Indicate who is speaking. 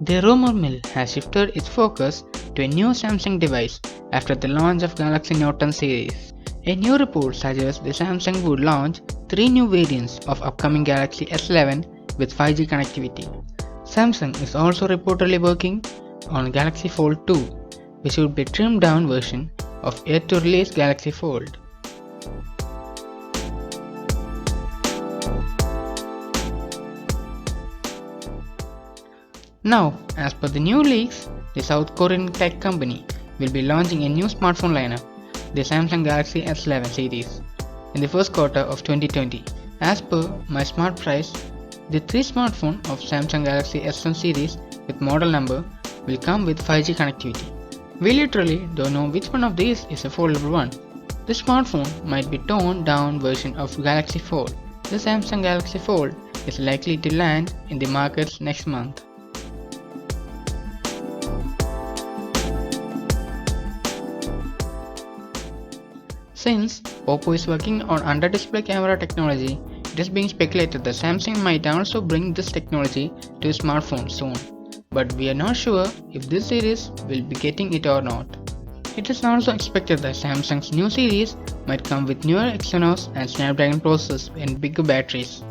Speaker 1: The rumor mill has shifted its focus to a new Samsung device after the launch of Galaxy Note 10 series. A new report suggests the Samsung would launch 3 new variants of upcoming Galaxy S11 with 5G connectivity. Samsung is also reportedly working on Galaxy Fold 2, which would be a trimmed down version of yet to release Galaxy Fold. Now, as per the new leaks, the South Korean tech company will be launching a new smartphone lineup, the Samsung Galaxy S11 series, in the first quarter of 2020. As per My Smart Price, the 3 smartphone of Samsung Galaxy S11 series with model number will come with 5G connectivity. We literally don't know which one of these is a foldable one. This smartphone might be toned down version of Galaxy Fold. The Samsung Galaxy Fold is likely to land in the markets next month. Since Oppo is working on under-display camera technology, it is being speculated that Samsung might also bring this technology to smartphones soon, but we are not sure if this series will be getting it or not. It is also expected that Samsung's new series might come with newer Exynos and Snapdragon processors and bigger batteries.